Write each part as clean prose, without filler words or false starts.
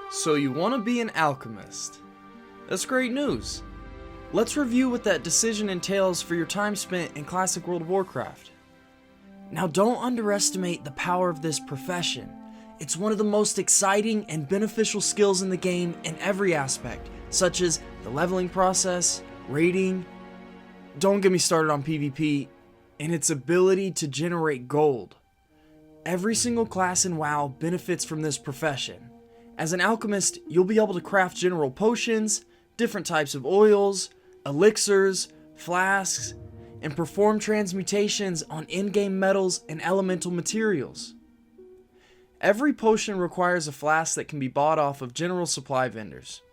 So you want to be an alchemist. That's great news. Let's review what that decision entails for your time spent in classic World of Warcraft. Now don't underestimate the power of this profession. It's one of the most exciting and beneficial skills in the game in every aspect, such as the leveling process, raiding, don't get me started on PvP, and its ability to generate gold. Every single class in WoW benefits from this profession. As an alchemist, you'll be able to craft general potions, different types of oils, elixirs, flasks, and perform transmutations on in-game metals and elemental materials. Every potion requires a flask that can be bought off of general supply vendors.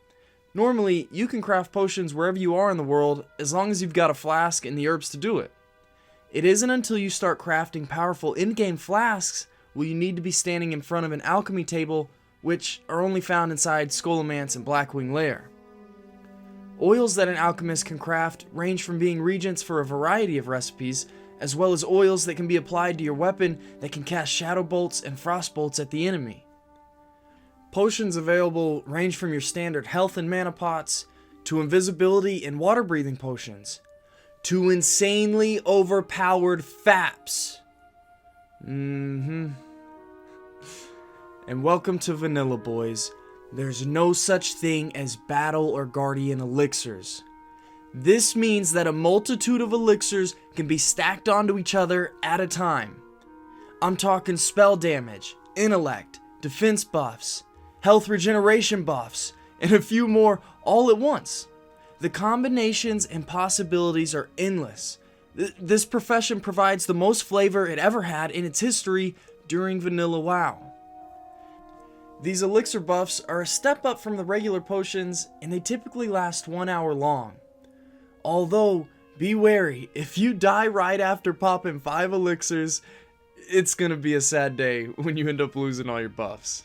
Normally, you can craft potions wherever you are in the world as long as you've got a flask and the herbs to do it. It isn't until you start crafting powerful in-game flasks will you need to be standing in front of an alchemy table, which are only found inside Scholomance and Blackwing Lair. Oils that an alchemist can craft range from being regents for a variety of recipes, as well as oils that can be applied to your weapon that can cast shadow bolts and frost bolts at the enemy. Potions available range from your standard health and mana pots, to invisibility and water breathing potions, to insanely overpowered FAPs. And welcome to Vanilla, boys. There's no such thing as battle or guardian elixirs. This means that a multitude of elixirs can be stacked onto each other at a time. I'm talking spell damage, intellect, defense buffs, health regeneration buffs, and a few more all at once. The combinations and possibilities are endless. This profession provides the most flavor it ever had in its history during Vanilla WoW. These elixir buffs are a step up from the regular potions, and they typically last 1 hour long. Although, be wary, if you die right after popping 5 elixirs, it's gonna be a sad day when you end up losing all your buffs.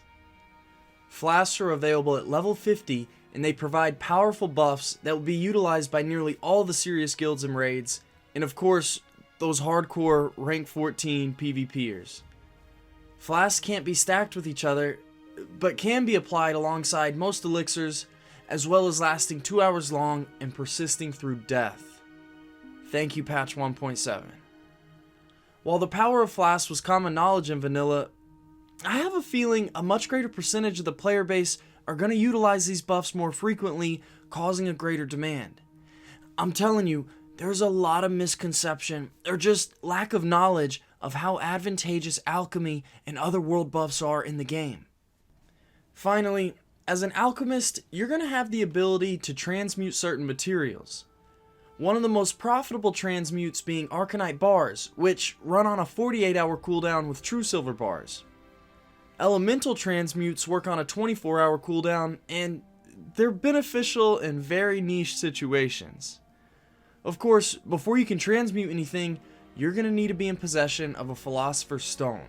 Flasks are available at level 50, and they provide powerful buffs that will be utilized by nearly all the serious guilds and raids, and of course, those hardcore rank 14 PvPers. Flasks can't be stacked with each other, but can be applied alongside most elixirs, as well as lasting 2 hours long and persisting through death. Thank you, patch 1.7. While the power of flasks was common knowledge in Vanilla, I have a feeling a much greater percentage of the player base are going to utilize these buffs more frequently, causing a greater demand. I'm telling you, there's a lot of misconception, or just lack of knowledge of how advantageous alchemy and other world buffs are in the game. Finally, as an alchemist, you're going to have the ability to transmute certain materials. One of the most profitable transmutes being Arcanite bars, which run on a 48-hour cooldown with true silver bars. Elemental transmutes work on a 24-hour cooldown, and they're beneficial in very niche situations. Of course, before you can transmute anything, you're going to need to be in possession of a Philosopher's Stone.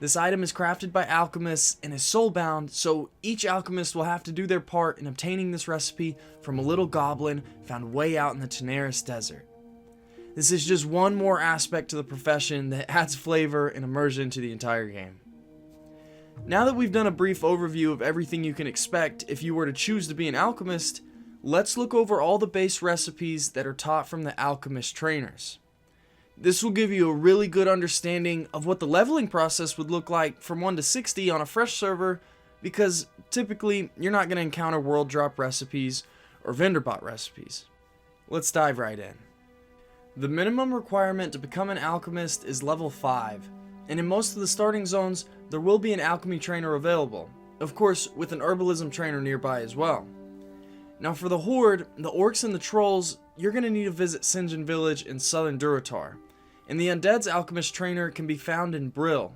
This item is crafted by alchemists and is soulbound, so each alchemist will have to do their part in obtaining this recipe from a little goblin found way out in the Tanaris Desert. This is just one more aspect to the profession that adds flavor and immersion to the entire game. Now that we've done a brief overview of everything you can expect if you were to choose to be an alchemist, let's look over all the base recipes that are taught from the alchemist trainers. This will give you a really good understanding of what the leveling process would look like from 1 to 60 on a fresh server, because typically you're not going to encounter world drop recipes or vendor bot recipes. Let's dive right in. The minimum requirement to become an alchemist is level 5, and in most of the starting zones there will be an alchemy trainer available, of course with an herbalism trainer nearby as well. Now for the Horde, the orcs and the trolls, you're going to need to visit Sinjin Village in southern Durotar, and the Undead's alchemist trainer can be found in Brill.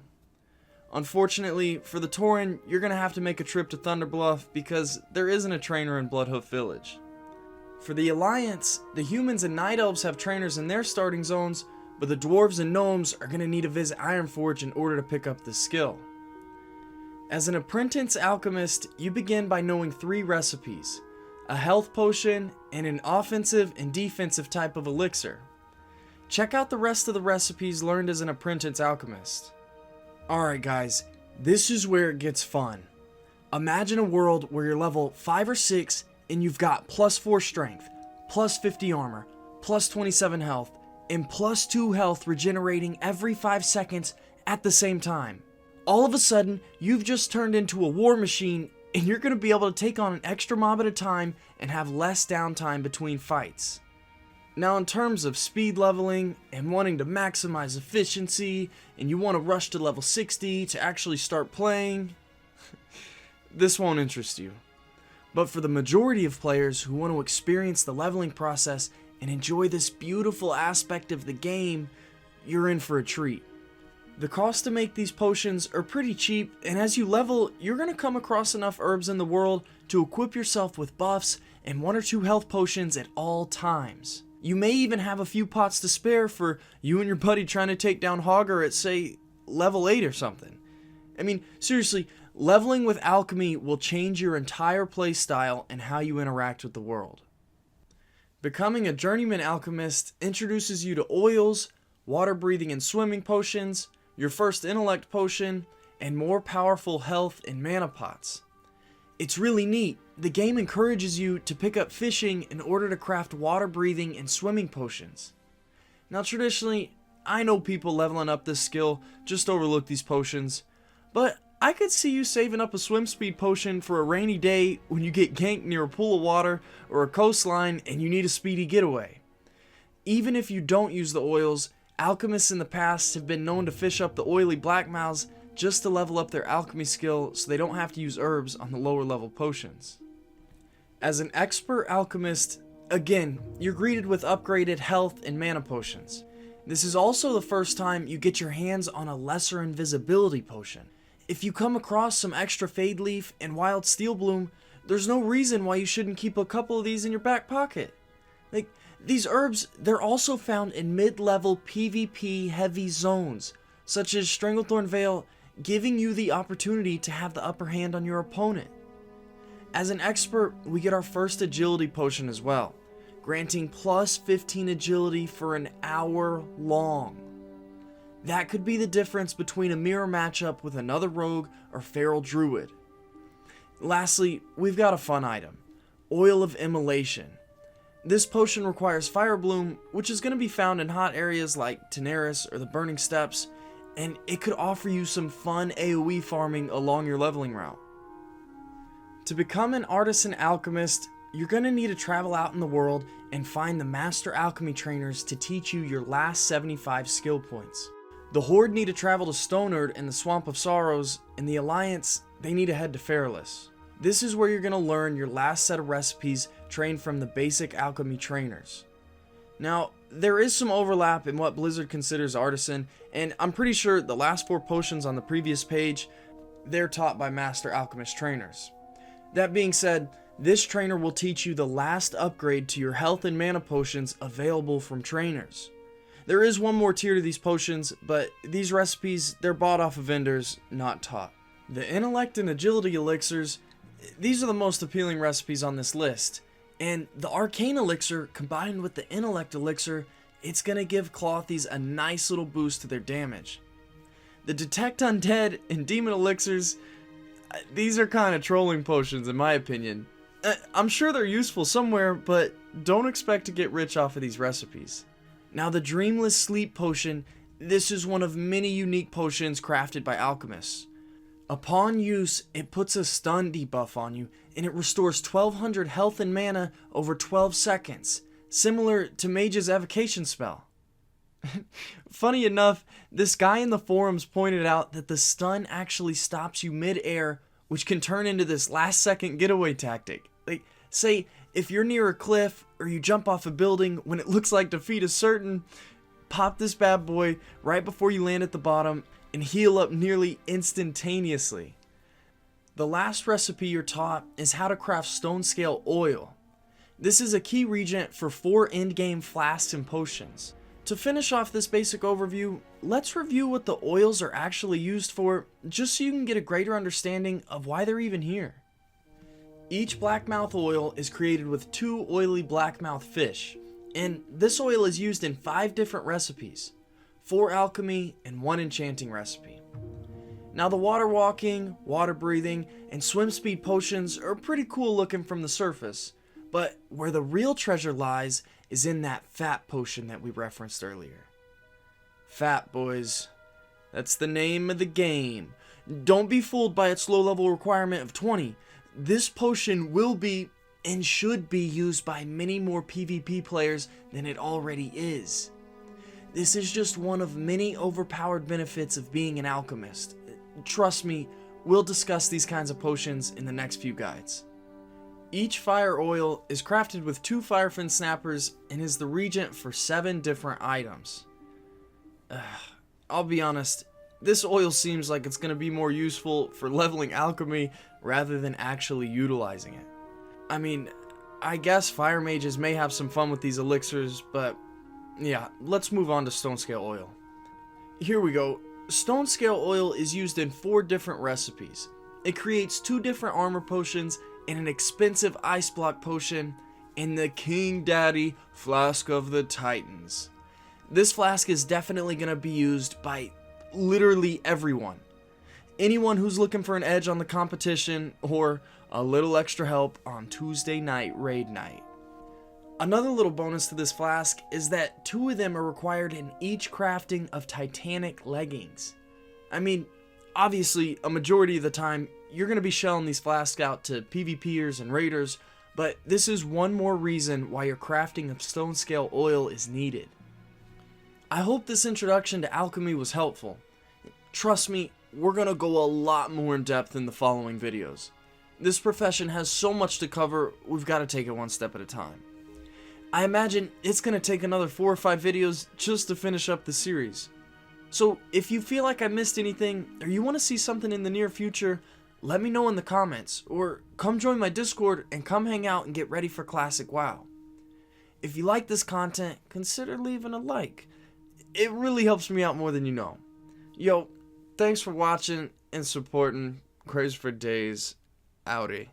Unfortunately, for the Tauren, you're going to have to make a trip to Thunderbluff because there isn't a trainer in Bloodhoof Village. For the Alliance, the humans and Night Elves have trainers in their starting zones, but the Dwarves and Gnomes are going to need to visit Ironforge in order to pick up this skill. As an apprentice alchemist, you begin by knowing 3 recipes: a health potion, and an offensive and defensive type of elixir. Check out the rest of the recipes learned as an apprentice alchemist. Alright guys, this is where it gets fun. Imagine a world where you're level 5 or 6 and you've got plus 4 strength, plus 50 armor, plus 27 health, and plus 2 health regenerating every 5 seconds at the same time. All of a sudden, you've just turned into a war machine and you're going to be able to take on an extra mob at a time and have less downtime between fights. Now, in terms of speed leveling and wanting to maximize efficiency, and you want to rush to level 60 to actually start playing, this won't interest you. But for the majority of players who want to experience the leveling process and enjoy this beautiful aspect of the game, you're in for a treat. The cost to make these potions are pretty cheap, and as you level, you're going to come across enough herbs in the world to equip yourself with buffs and 1 or 2 health potions at all times. You may even have a few pots to spare for you and your buddy trying to take down Hogger at, say, level 8 or something. I mean, seriously, leveling with alchemy will change your entire playstyle and how you interact with the world. Becoming a journeyman alchemist introduces you to oils, water breathing and swimming potions, your first intellect potion, and more powerful health and mana pots. It's really neat. The game encourages you to pick up fishing in order to craft water breathing and swimming potions. Now traditionally, I know people leveling up this skill just overlook these potions, but I could see you saving up a swim speed potion for a rainy day when you get ganked near a pool of water or a coastline and you need a speedy getaway. Even if you don't use the oils, alchemists in the past have been known to fish up the oily black mouths just to level up their alchemy skill so they don't have to use herbs on the lower level potions. As an expert alchemist, again, you're greeted with upgraded health and mana potions. This is also the first time you get your hands on a lesser invisibility potion. If you come across some extra Fade Leaf and Wild Steel Bloom, there's no reason why you shouldn't keep a couple of these in your back pocket. These herbs, they're also found in mid-level PvP heavy zones, such as Stranglethorn Vale, giving you the opportunity to have the upper hand on your opponent. As an expert, we get our first agility potion as well, granting plus 15 agility for an hour long. That could be the difference between a mirror matchup with another rogue or feral druid. Lastly, we've got a fun item, Oil of Immolation. This potion requires Fire Bloom, which is going to be found in hot areas like Teneris or the Burning Steppes, and it could offer you some fun AoE farming along your leveling route. To become an Artisan Alchemist, you're going to need to travel out in the world and find the Master Alchemy trainers to teach you your last 75 skill points. The Horde need to travel to Stonard and the Swamp of Sorrows, and the Alliance, they need to head to Fairless. This is where you're going to learn your last set of recipes trained from the basic alchemy trainers. Now, there is some overlap in what Blizzard considers Artisan, and I'm pretty sure the last 4 potions on the previous page, they're taught by Master Alchemist trainers. That being said, this trainer will teach you the last upgrade to your health and mana potions available from trainers. There is one more tier to these potions, but these recipes, they're bought off of vendors, not taught. The Intellect and Agility Elixirs, these are the most appealing recipes on this list, and the Arcane Elixir combined with the Intellect Elixir, it's going to give Clothies a nice little boost to their damage. The Detect Undead and Demon Elixirs, these are kind of trolling potions in my opinion. I'm sure they're useful somewhere, but don't expect to get rich off of these recipes. Now the Dreamless Sleep Potion, this is one of many unique potions crafted by alchemists. Upon use, it puts a stun debuff on you, and it restores 1200 health and mana over 12 seconds, similar to Mage's Evocation spell. Funny enough, this guy in the forums pointed out that the stun actually stops you mid-air, which can turn into this last-second getaway tactic. Like, say, if you're near a cliff, or you jump off a building when it looks like defeat is certain, pop this bad boy right before you land at the bottom, and heal up nearly instantaneously. The last recipe you're taught is how to craft stone scale oil. This is a key regent for 4 endgame flasks and potions. To finish off this basic overview, let's review what the oils are actually used for, just so you can get a greater understanding of why they're even here. Each blackmouth oil is created with 2 oily blackmouth fish, and this oil is used in 5 different recipes, 4 alchemy and 1 enchanting recipe. Now the water walking, water breathing, and swim speed potions are pretty cool looking from the surface, but where the real treasure lies is in that fat potion that we referenced earlier. Fat, boys. That's the name of the game. Don't be fooled by its low level requirement of 20. This potion will be and should be used by many more PvP players than it already is. This is just one of many overpowered benefits of being an alchemist. Trust me, we'll discuss these kinds of potions in the next few guides. Each fire oil is crafted with 2 firefin snappers and is the regent for 7 different items. I'll be honest, this oil seems like it's going to be more useful for leveling alchemy rather than actually utilizing it. I mean, I guess fire mages may have some fun with these elixirs, but yeah, let's move on to stone scale oil. Here we go. Stone scale oil is used in 4 different recipes. It creates 2 different armor potions and an expensive ice block potion and the King Daddy Flask of the Titans. This flask is definitely going to be used by literally everyone. Anyone who's looking for an edge on the competition or a little extra help on Tuesday night raid night. Another little bonus to this flask is that 2 of them are required in each crafting of Titanic leggings. I mean, obviously, a majority of the time, you're going to be shelling these flasks out to PvPers and raiders, but this is one more reason why your crafting of stone scale oil is needed. I hope this introduction to alchemy was helpful. Trust me, we're going to go a lot more in depth in the following videos. This profession has so much to cover, we've got to take it one step at a time. I imagine it's going to take another 4 or 5 videos just to finish up the series. So if you feel like I missed anything, or you want to see something in the near future, let me know in the comments, or come join my Discord and come hang out and get ready for Classic WoW. If you like this content, consider leaving a like. It really helps me out more than you know. Yo, thanks for watching and supporting Crazy for Days. Outie.